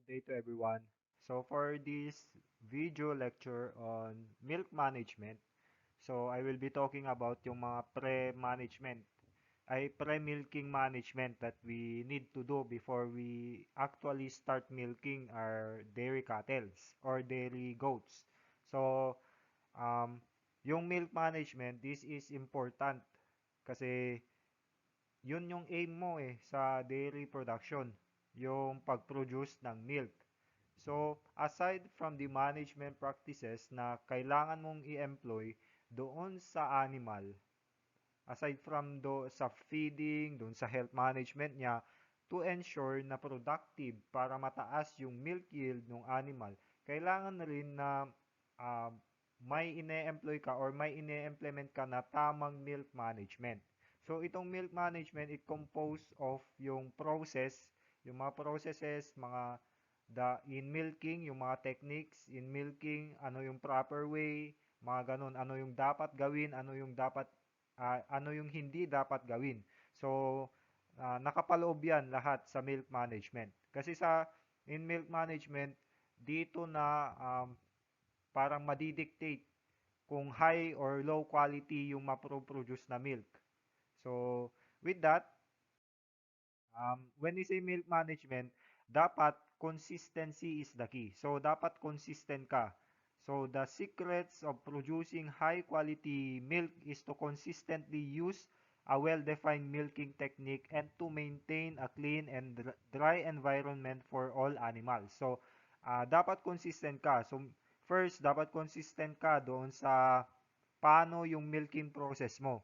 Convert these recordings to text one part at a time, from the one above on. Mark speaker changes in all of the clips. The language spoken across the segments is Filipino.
Speaker 1: Good day to everyone. So for this video lecture on milk management, so I will be talking about yung mga pre-management, pre-milking management that we need to do before we actually start milking our dairy cattle or dairy goats. So um, yung milk management, this is important kasi yun yung aim mo sa dairy production, yung pag-produce ng milk. So, aside from the management practices na kailangan mong i-employ doon sa animal, aside from sa feeding, doon sa health management niya, to ensure na productive para mataas yung milk yield ng animal, kailangan na rin na uh, may ine-employ ka or may ine-implement ka na tamang milk management. So, itong milk management, it composed of yung process, yung mga processes, in milking, yung mga techniques in milking, ano yung proper way, mga ganun, ano yung dapat gawin, ano yung hindi dapat gawin. So, nakapaloob yan lahat sa milk management. Kasi in milk management, dito na parang madidictate kung high or low quality yung maproproduce na milk. So, with that, when we say milk management, dapat consistency is the key. So, dapat consistent ka. So, the secrets of producing high quality milk is to consistently use a well-defined milking technique and to maintain a clean and dry environment for all animals. So, dapat consistent ka. So, first, dapat consistent ka doon sa paano yung milking process mo.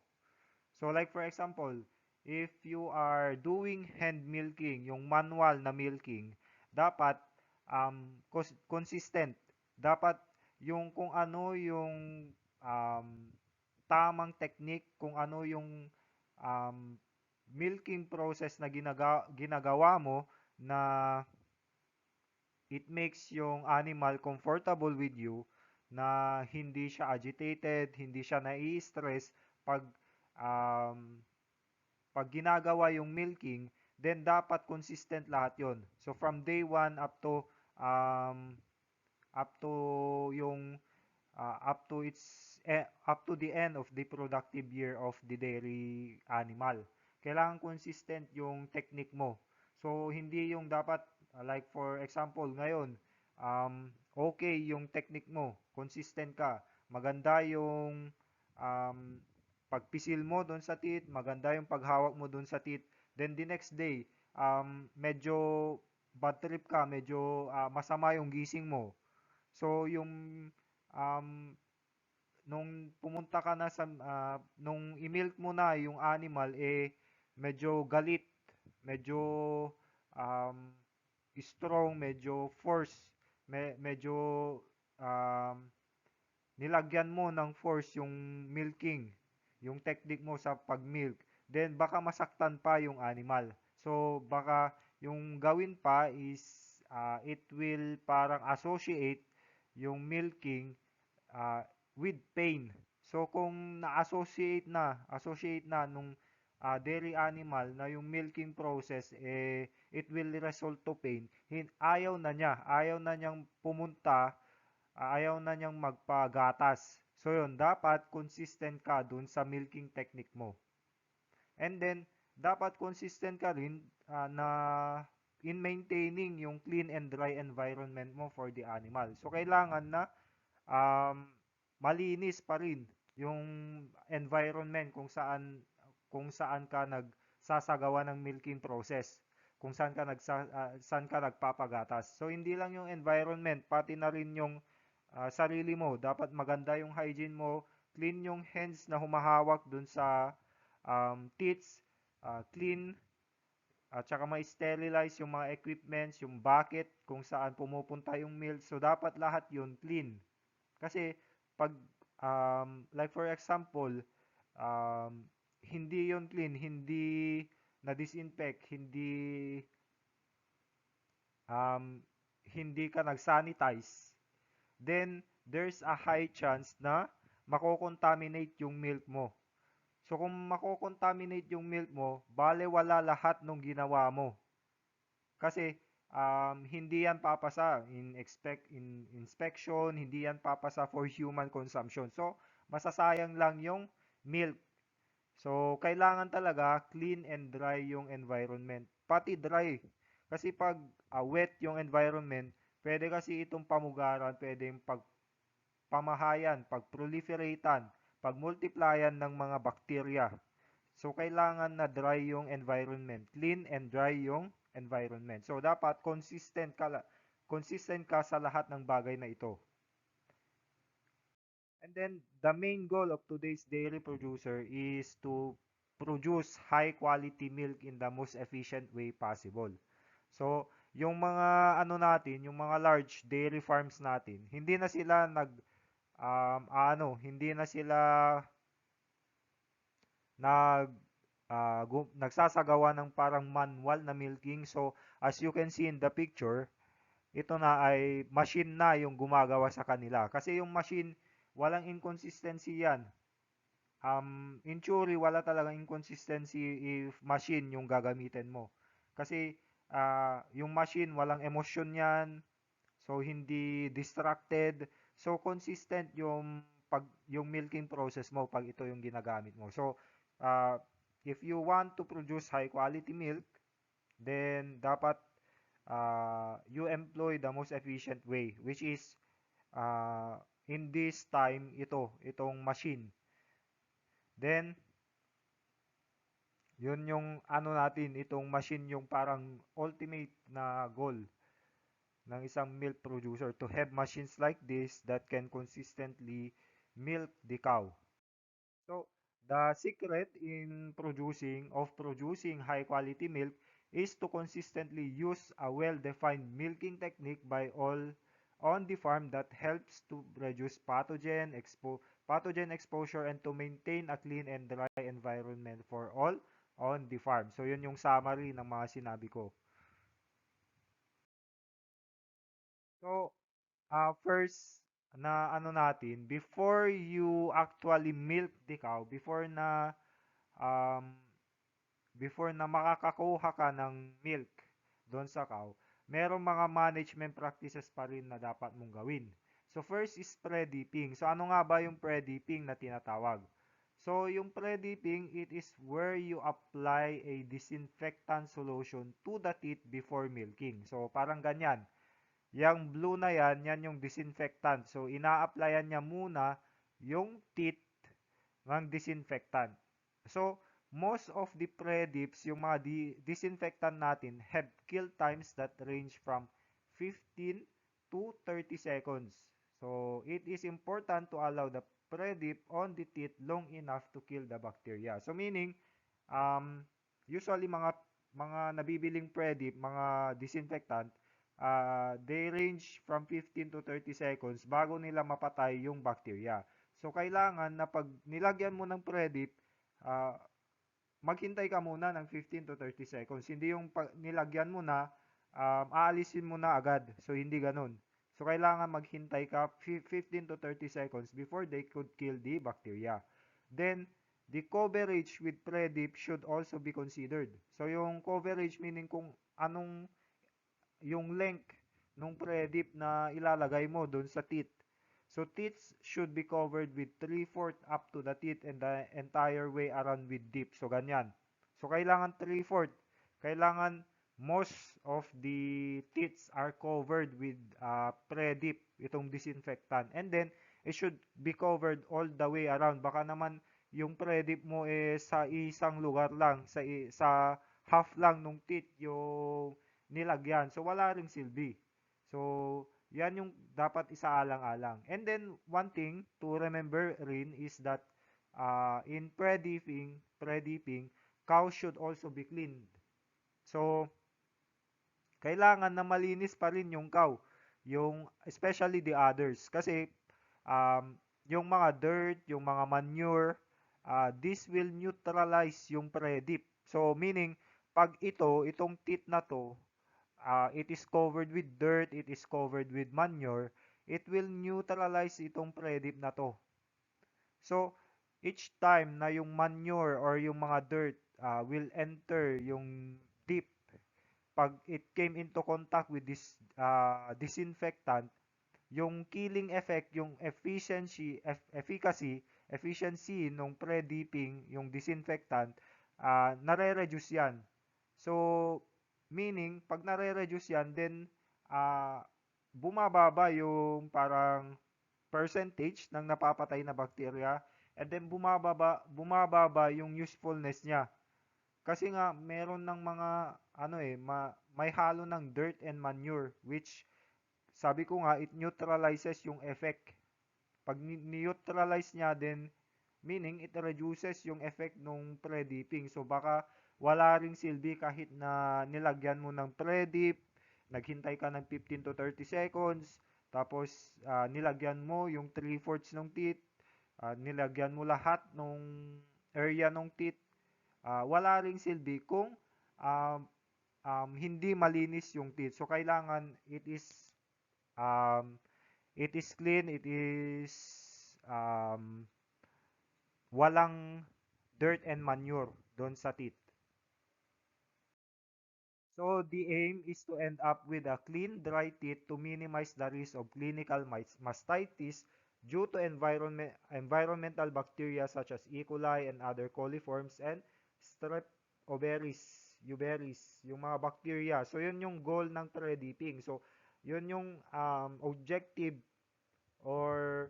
Speaker 1: So like for example, if you are doing hand milking, yung manual na milking, dapat consistent. Dapat yung kung ano yung um, tamang technique, kung ano yung um, milking process na ginagawa mo na it makes yung animal comfortable with you, na hindi siya agitated, hindi siya nai-stress pag um, pag ginagawa yung milking, then dapat consistent lahat yon. So from day 1 um, up to yung up to the end of the productive year of the dairy animal. Kailangan consistent yung technique mo. So hindi yung dapat like for example ngayon, okay yung technique mo, consistent ka, maganda yung um, pagpisil mo doon sa teat, maganda yung paghawak mo doon sa teat. Then the next day, medyo bad trip ka, medyo masama yung gising mo. So yung um, nung pumunta ka na nung i-milk mo na yung animal, medyo galit, medyo um, strong, medyo force, medyo um, nilagyan mo ng force yung milking, yung technique mo sa pag-milk, then baka masaktan pa yung animal. So, baka yung gawin pa is it will parang associate yung milking uh, with pain. So, kung associate na nung dairy animal na yung milking process, it will result to pain. Ayaw na niyang pumunta, ayaw na niyang magpagatas. So yun, dapat consistent ka dun sa milking technique mo. And then, dapat consistent ka rin na in maintaining yung clean and dry environment mo for the animal. So kailangan na um, malinis pa rin yung environment kung saan ka nagsasagawa ng milking process, kung saan ka nagpapagatas. So hindi lang yung environment, pati na rin yung sarili mo. Dapat maganda yung hygiene mo, clean yung hands na humahawak dun sa teats, clean, at saka ma-sterilize yung mga equipments, yung bucket kung saan pumupunta yung milk. So dapat lahat yun clean. Kasi pag like for example, hindi yun clean, hindi na disinfect, um, hindi ka nag-sanitize, then there's a high chance na mako-contaminate yung milk mo. So kung mako-contaminate yung milk mo, bale wala lahat nung ginawa mo. Kasi hindi yan papasa in inspection, hindi yan papasa for human consumption. So, masasayang lang yung milk. So, kailangan talaga clean and dry yung environment. Pati dry. Kasi pag wet yung environment, pwede kasi itong pamugaran, pwede yung pagpamahayan, pagproliferatan, pagmultiplyan ng mga bakterya. So, kailangan na dry yung environment. Clean and dry yung environment. So, dapat consistent ka sa lahat ng bagay na ito. And then, the main goal of today's dairy producer is to produce high quality milk in the most efficient way possible. So, yung mga yung mga large dairy farms natin, hindi na sila nag nagsasagawa ng parang manual na milking. So, as you can see in the picture, ito na ay machine na yung gumagawa sa kanila. Kasi yung machine, walang inconsistency yan. In theory, wala talagang inconsistency if machine yung gagamitin mo. Kasi yung machine, walang emosyon yan. So, hindi distracted. So, consistent yung milking process mo pag ito yung ginagamit mo. So, uh, if you want to produce high quality milk, then dapat you employ the most efficient way, which is in this time, itong machine. Then, yun yung itong machine yung parang ultimate na goal ng isang milk producer, to have machines like this that can consistently milk the cow. So, the secret in producing high quality milk is to consistently use a well-defined milking technique by all on the farm that helps to reduce pathogen exposure and to maintain a clean and dry environment for all on the farm. So, yun yung summary ng mga sinabi ko. So, first na before you actually milk the cow, um, before na makakakuha ka ng milk doon sa cow, merong mga management practices pa rin na dapat mong gawin. So, first is pre-dipping. So, ano nga ba yung pre-dipping na tinatawag? So, yung pre-dipping, it is where you apply a disinfectant solution to the teat before milking. So, parang ganyan. Yang blue na yan yung disinfectant. So, ina-applyan niya muna yung teat ng disinfectant. So, most of the pre-dips, yung mga disinfectant natin, have kill times that range from 15 to 30 seconds. So, it is important to allow the pre-dip on the teeth long enough to kill the bacteria. So, meaning, um, usually mga nabibiling pre-dip, mga disinfectant, they range from 15 to 30 seconds bago nila mapatay yung bacteria. So, kailangan na pag nilagyan mo ng predip, uh, maghintay ka muna ng 15 to 30 seconds. Hindi yung nilagyan mo na, aalisin mo na agad. So, hindi ganun. So, kailangan maghintay ka 15 to 30 seconds before they could kill the bacteria. Then, the coverage with predip should also be considered. So, yung coverage meaning kung anong yung length nung predip na ilalagay mo doon sa teat. So, teats should be covered with 3/4 up to the teat and the entire way around with dip. So, ganyan. So, kailangan 3/4. Kailangan most of the teats are covered with pre-dip, itong disinfectant. And then, it should be covered all the way around. Baka naman yung pre-dip mo sa isang lugar lang, sa half lang nung teat yung nilagyan. So, wala ring silbi. So, yan yung dapat isaalang-alang. And then, one thing to remember rin is that in pre-dipping, cows should also be cleaned. So, kailangan na malinis pa rin yung cow. Especially the udders. Kasi, yung mga dirt, yung mga manure, this will neutralize yung pre-dip. So, meaning, pag itong teat na to, it is covered with dirt, it is covered with manure, it will neutralize itong predip na to. So, each time na yung manure or yung mga dirt will enter yung dip, pag it came into contact with this disinfectant, yung killing effect, yung efficiency nung pre-dipping, yung disinfectant, nare-reduce yan. So, meaning, pag nare-reduce yan, then, uh, bumababa yung parang percentage ng napapatay na bacteria, and then bumababa yung usefulness niya. Kasi nga, meron ng mga, may halo ng dirt and manure, which, sabi ko nga, it neutralizes yung effect. Pag neutralize niya, then meaning it reduces yung effect nung pre-dipping. So baka wala ring silbi kahit na nilagyan mo ng pre-dip, naghintay ka ng 15 to 30 seconds, tapos nilagyan mo yung 3/4 ng teat, nilagyan mo lahat nung area ng teat, wala ring silbi kung um, hindi malinis yung teat. So kailangan um, it is clean, it is um, walang dirt and manure doon sa teat. So the aim is to end up with a clean, dry teat to minimize the risk of clinical mastitis due to environmental bacteria such as E. coli and other coliforms and Strep uberis, yung mga bacteria. So yun yung goal ng pre-dipping. So yun yung objective or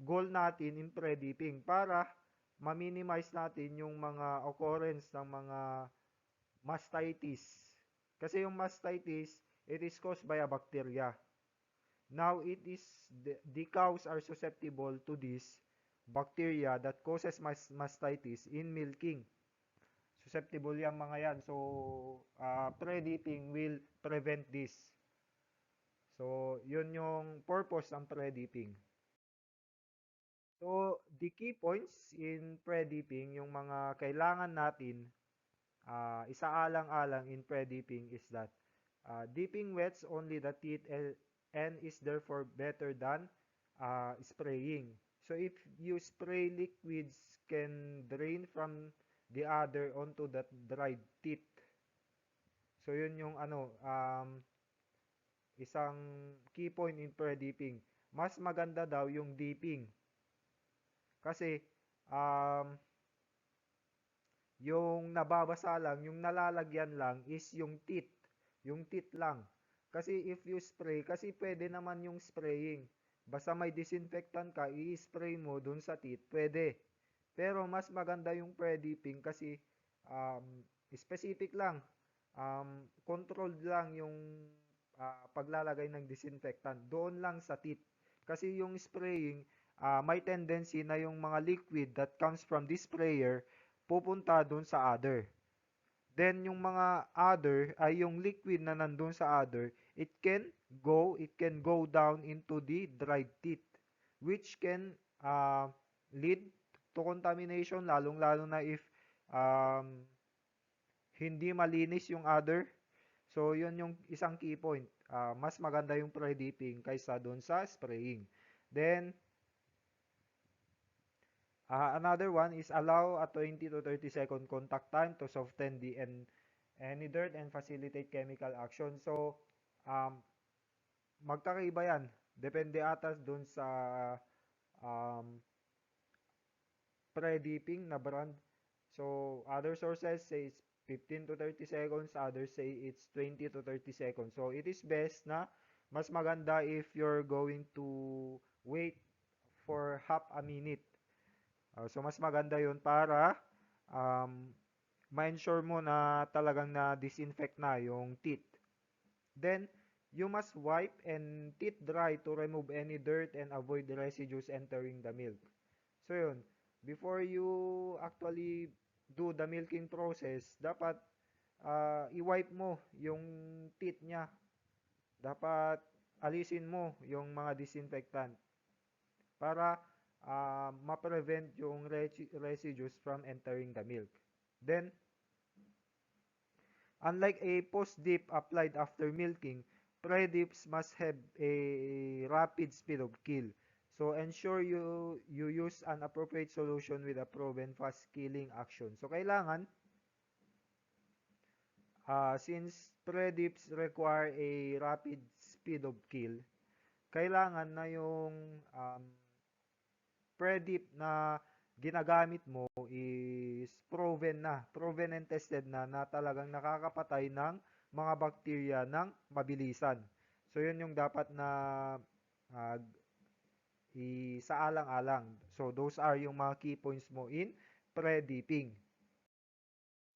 Speaker 1: goal natin in pre-dipping para ma-minimize natin yung mga occurrence ng mga mastitis. Kasi yung mastitis, it is caused by a bacteria. Now, the cows are susceptible to this bacteria that causes mastitis in milking. Susceptible yung mga yan. So, pre-dipping will prevent this. So, yun yung purpose ng pre-dipping. So, the key points in pre-dipping, yung mga kailangan natin isaalang-alang in pre-dipping is that dipping wets only the teeth and is therefore better than spraying. So, if you spray, liquids can drain from the udder onto that dried teeth. So, yun yung isang key point in pre-dipping. Mas maganda daw yung dipping. Kasi, yung nababasa lang, yung nalalagyan lang is yung teat. Yung teat lang. Kasi if you spray, kasi pwede naman yung spraying. Basta may disinfectant ka, i-spray mo dun sa teat, pwede. Pero mas maganda yung pre-dipping kasi specific lang. Controlled lang yung paglalagay ng disinfectant. Doon lang sa teat. Kasi yung spraying, may tendency na yung mga liquid that comes from this sprayer pupunta doon sa udder. Then yung mga udder ay yung liquid na nandun sa udder, it can go down into the dried teeth, which can lead to contamination, lalong-lalo na if hindi malinis yung udder. So yun yung isang key point. Mas maganda yung pre-dipping kaysa doon sa spraying. Then another one is allow a 20 to 30 second contact time to soften any dirt and facilitate chemical action. So, magkakaiba yan. Depende ata dun sa um, pre-dipping na brand. So, other sources say it's 15 to 30 seconds, others say it's 20 to 30 seconds. So, it is best na mas maganda if you're going to wait for half a minute. So, mas maganda yun para ma-ensure mo na talagang na-disinfect na yung teeth. Then, you must wipe and teeth dry to remove any dirt and avoid the residues entering the milk. So, yun. Before you actually do the milking process, dapat i-wipe mo yung teeth niya. Dapat alisin mo yung mga disinfectant para ma-prevent yung residues from entering the milk. Then, unlike a post-dip applied after milking, pre-dips must have a rapid speed of kill. So, ensure you use an appropriate solution with a proven fast killing action. So, kailangan Since predips require a rapid speed of kill, kailangan na yung predip na ginagamit mo is proven and tested na talagang nakakapatay ng mga bakterya ng mabilisan. So, yun yung dapat na uh, isaalang-alang. So, those are yung mga key points mo in pre-dipping.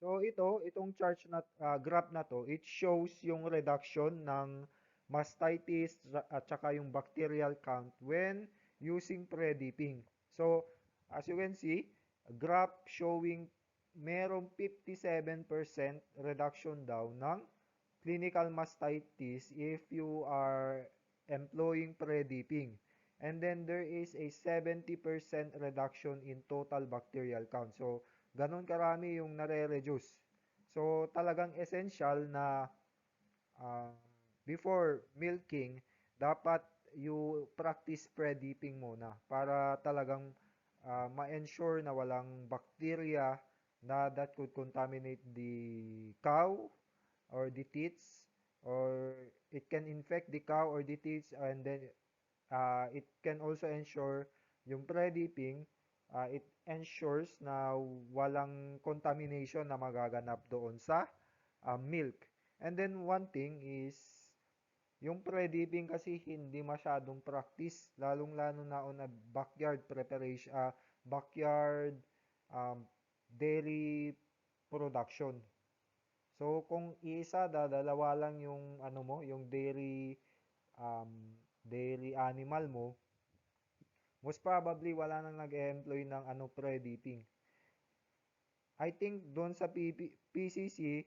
Speaker 1: So, itong chart na, graph na to, it shows yung reduction ng mastitis at saka yung bacterial count when using pre-dipping. So, as you can see, graph showing merong 57% reduction daw ng clinical mastitis if you are employing pre-dipping. And then there is a 70% reduction in total bacterial count. So, ganun karami yung nare-reduce. So, talagang essential na uh, before milking, dapat you practice pre-dipping muna para talagang ma-ensure na walang bacteria na that could contaminate the cow or the teats, or it can infect the cow or the teats, and then it can also ensure yung pre-dipping, it ensures na walang contamination na magaganap doon sa milk. And then one thing is, yung pre-dipping kasi hindi masyadong practice, lalong-lalo na on a backyard preparation, backyard um, dairy production. So kung isa, dalawa lang yung ano mo, yung dairy animal mo, most probably wala nang nag-employ ng pre-dipping. I think doon sa PCC,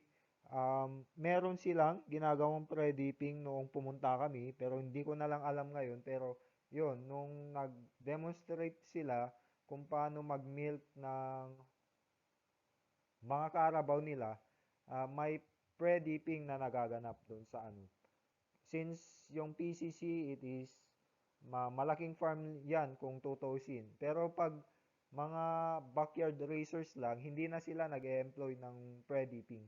Speaker 1: meron silang ginagawang pre-dipping noong pumunta kami, pero hindi ko na lang alam ngayon. Pero yun, nung nag-demonstrate sila kung paano mag-milk ng mga karabaw nila, may pre-dipping na nagaganap doon sa Since yung PCC, it is malaking farm yan kung tutuusin. Pero pag mga backyard racers lang, hindi na sila nag-employ ng pre-dipping.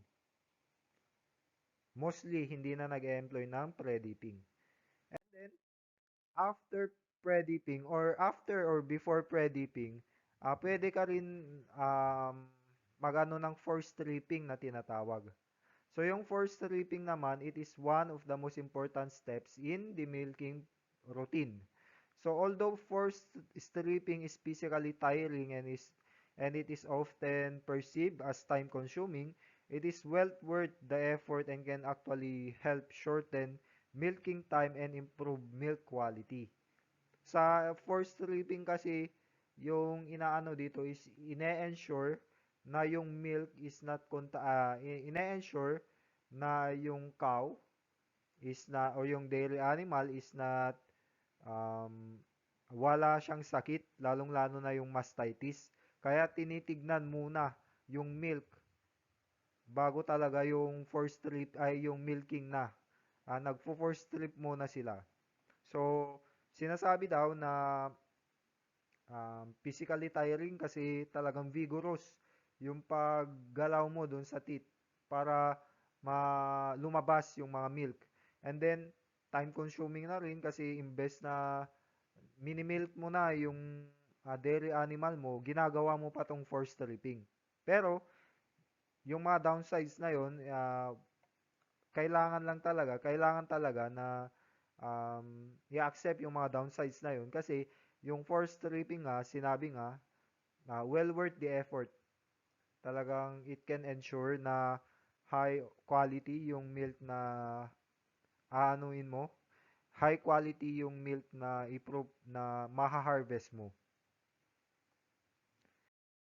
Speaker 1: Mostly, hindi na nag-employ ng pre-dipping. And then, after pre-dipping or after or before pre-dipping, pwede ka rin magano ng forestripping na tinatawag. So, yung forestripping naman, it is one of the most important steps in the milking routine. So, although forestripping is physically tiring and it is often perceived as time-consuming, it is well worth the effort and can actually help shorten milking time and improve milk quality. Sa forestripping kasi, yung inaano dito is ine-ensure na yung milk is not ine-ensure na yung cow is na o yung dairy animal is not wala siyang sakit, lalong-lalo na yung mastitis. Kaya tinitignan muna yung milk bago talaga yung force strip ay yung milking na. Nagfo-force strip muna sila. So, sinasabi daw na physically tiring kasi talagang vigorous yung paggalaw mo doon sa teat para lumabas yung mga milk. And then, time consuming na rin kasi imbes na mini-milk mo na yung dairy animal mo, ginagawa mo pa tong force stripping. Pero, yung mga downsides na yon, kailangan talaga na i-accept yung mga downsides na yon kasi yung force stripping nga, sinabi nga, well worth the effort. Talagang it can ensure na high quality yung milk na aanuin mo. High quality yung milk na na maha-harvest mo.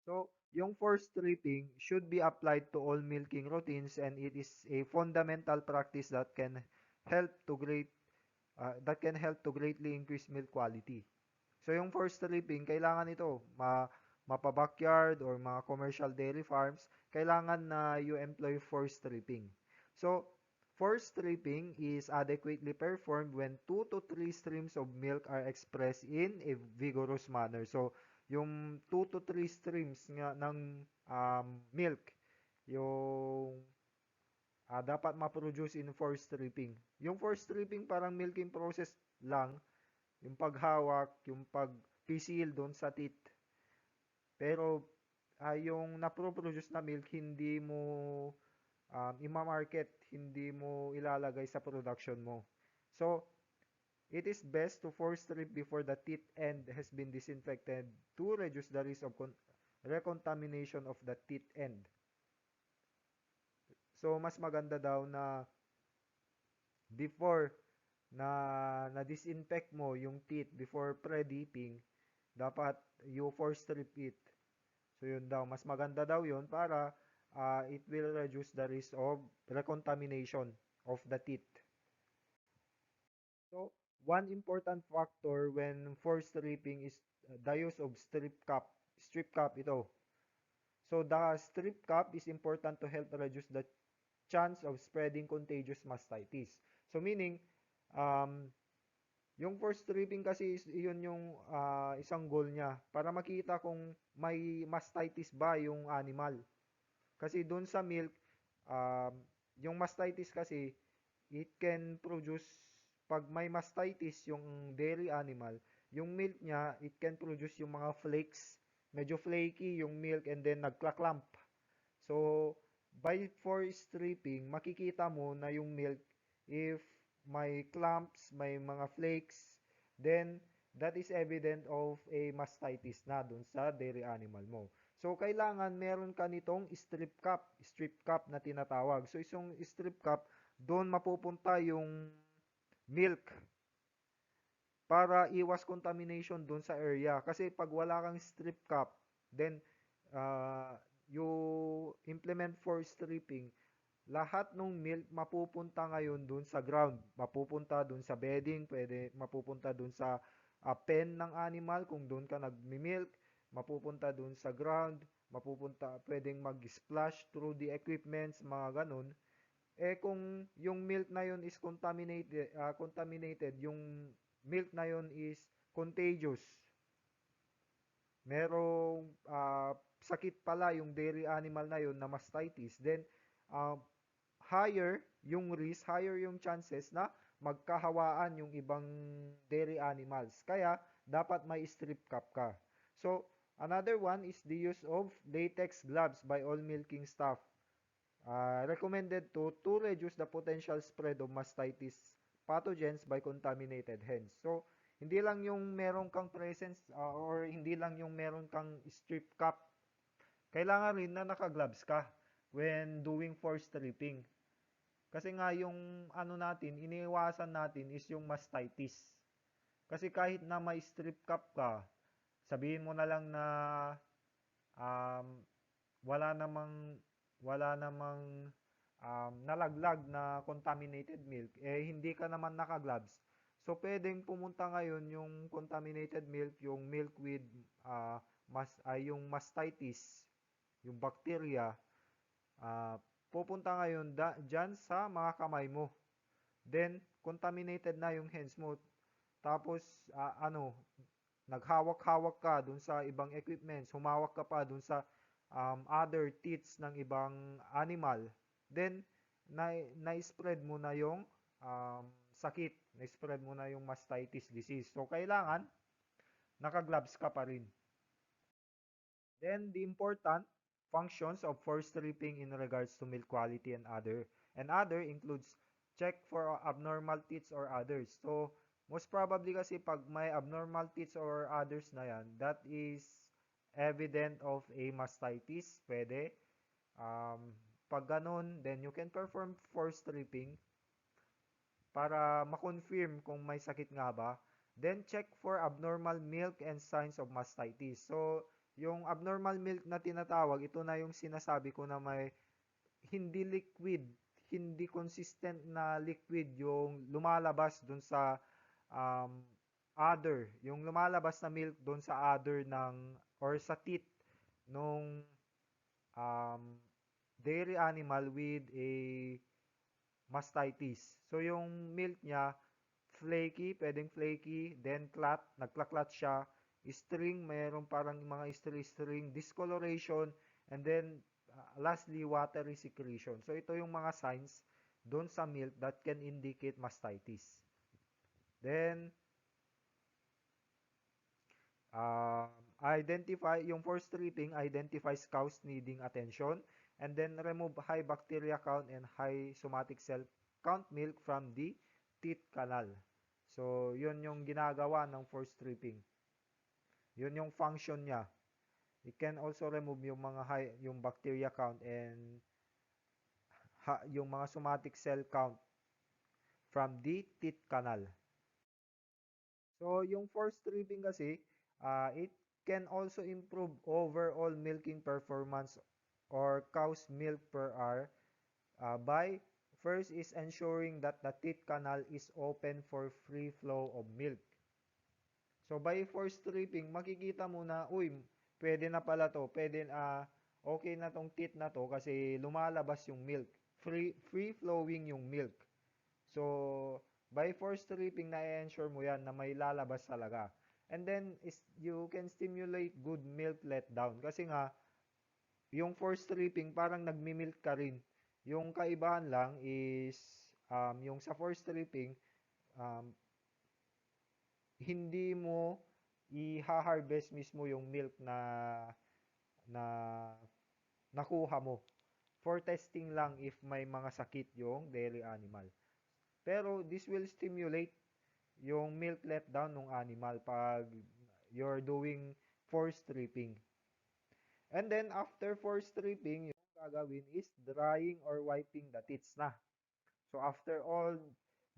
Speaker 1: So, yung force stripping should be applied to all milking routines, and it is a fundamental practice that can help to greatly increase milk quality. So, yung force stripping, kailangan ito, mapa-backyard or mga commercial dairy farms, kailangan na you employ force stripping. So, force stripping is adequately performed when 2 to 3 streams of milk are expressed in a vigorous manner. So, yung 2 to 3 streams nga ng milk, yung dapat ma-produce in Forestripping. Yung Forestripping parang milking process lang, yung paghawak, yung pag-pisil doon sa teat. Pero yung na-produce na milk, hindi mo ima-market, hindi mo ilalagay sa production mo. So, it is best to force-strip before the teat end has been disinfected to reduce the risk of recontamination of the teat end. So, mas maganda daw na before na disinfect mo yung teat before pre-dipping, dapat you force strip it. So, yun daw. Mas maganda daw yun para it will reduce the risk of recontamination of the teat. So, one important factor when force stripping is the use of strip cap. Strip cap ito. So, the strip cap is important to help reduce the chance of spreading contagious mastitis. So, meaning, um, yung force stripping kasi yun yung isang goal niya para makita kung may mastitis ba yung animal. Kasi doon sa milk, um, yung mastitis kasi, it can produce, pag may mastitis yung dairy animal, yung milk niya, it can produce yung mga flakes, medyo flaky yung milk and then nagkaklamp. So, by for stripping, makikita mo na yung milk, if may clumps, may mga flakes, then that is evident of a mastitis na dun sa dairy animal mo. So, kailangan meron ka nitong strip cup na tinatawag. So, isang strip cup, doon mapupunta yung milk para iwas contamination doon sa area. Kasi pag wala kang strip cup, then you implement for stripping, lahat ng milk mapupunta ngayon doon sa ground. Mapupunta doon sa bedding, pwede mapupunta doon sa pen ng animal kung doon ka nagmi-milk, mapupunta doon sa ground, mapupunta, pwedeng mag-splash through the equipments, mga ganun. Eh kung yung milk na yun is contaminated, yung milk na yun is contagious, merong sakit pala yung dairy animal na yun na mastitis, then uh, higher yung risk, higher yung chances na magkahawaan yung ibang dairy animals. Kaya, dapat may strip cap ka. So, another one is the use of latex gloves by all milking staff. Recommended to reduce the potential spread of mastitis pathogens by contaminated hens. So, hindi lang yung meron kang presence or hindi lang yung meron kang strip cap. Kailangan rin na naka-gloves ka when doing force stripping. Kasi nga yung ano natin, iniiwasan natin is yung mastitis. Kasi kahit na may strip cap ka, sabihin mo na lang na um, wala namang nalaglag na contaminated milk, eh hindi ka naman naka-gloves. So pwedeng pumunta ngayon yung contaminated milk, yung milk with yung mastitis, yung bacteria, pupunta ngayon dyan sa mga kamay mo. Then contaminated na yung hands mo. Tapos naghawak-hawak ka dun sa ibang equipments, humawak ka pa dun sa other teats ng ibang animal, then na-spread mo na yung sakit, na-spread mo na yung mastitis disease. So, kailangan naka-gloves ka pa rin. Then, the important functions of force stripping in regards to milk quality and other includes check for abnormal teats or udders. So, most probably kasi pag may abnormal teats or udders na yan, that is evident of a mastitis. Pwede. Pag ganun, then you can perform force stripping para ma-confirm kung may sakit nga ba. Then, check for abnormal milk and signs of mastitis. So, yung abnormal milk na tinatawag, ito na yung sinasabi ko na may hindi liquid, hindi consistent na liquid yung lumalabas dun sa udder. Yung lumalabas na milk dun sa udder ng, or sa teat nung dairy animal with a mastitis. So, yung milk niya, flaky, pwedeng flaky, then nagkla-clot siya, string, mayroon parang mga string, discoloration, and then lastly, watery secretion. So ito yung mga signs doon sa milk that can indicate mastitis. Then, um, yung Forestripping identifies cows needing attention, and then remove high bacteria count and high somatic cell count milk from the teat canal. So, yun yung ginagawa ng Forestripping. Yun yung function niya. It can also remove yung mga yung bacteria count and yung mga somatic cell count from the teat canal. So, yung force stripping kasi, it can also improve overall milking performance or cow's milk per hour by first is ensuring that the teat canal is open for free flow of milk. So, by force stripping, makikita mo na, uy, pwede na pala to, okay na tong teat na to kasi lumalabas yung milk. Free flowing yung milk. So, by force stripping, na-ensure mo yan na may lalabas talaga. And then, you can stimulate good milk letdown. Kasi nga, yung force stripping, parang nagmi-milk ka rin. Yung kaibahan lang is, yung sa force stripping, um, hindi mo i-harvest mismo yung milk na nakuha mo. For testing lang if may mga sakit yung dairy animal. Pero this will stimulate yung milk letdown ng animal pag you're doing force stripping. And then after force stripping, yung gagawin is drying or wiping the teats na. So after all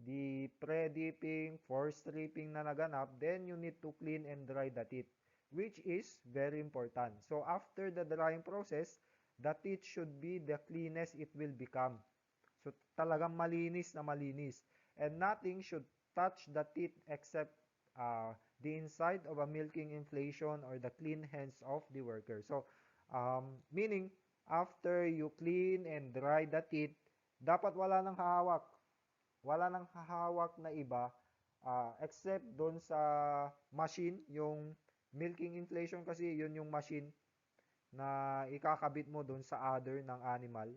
Speaker 1: the pre-dipping, force stripping na naganap, then you need to clean and dry the teat, which is very important. So after the drying process, the teat should be the cleanest it will become. So talagang malinis na malinis. And nothing should touch the teat except the inside of a milking inflation or the clean hands of the worker. So, meaning, after you clean and dry the teat, dapat wala nang hahawak. Wala nang hahawak na iba except doon sa machine, yung milking inflation kasi yun yung machine na ikakabit mo doon sa udder ng animal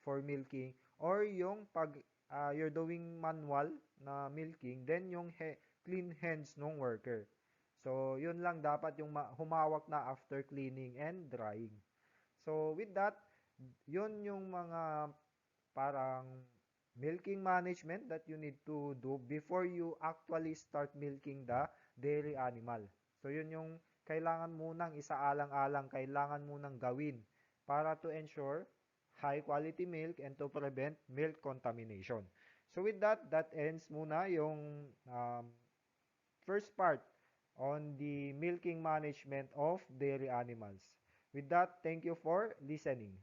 Speaker 1: for milking, or yung pag you're doing manual na milking, then yung clean hands ng worker. So, yun lang dapat yung humawak na after cleaning and drying. So, with that, yun yung mga parang milking management that you need to do before you actually start milking the dairy animal. So, yun yung kailangan munang isaalang-alang, kailangan munang gawin para to ensure high quality milk and to prevent milk contamination. So with that, that ends muna yung first part on the milking management of dairy animals. With that, thank you for listening.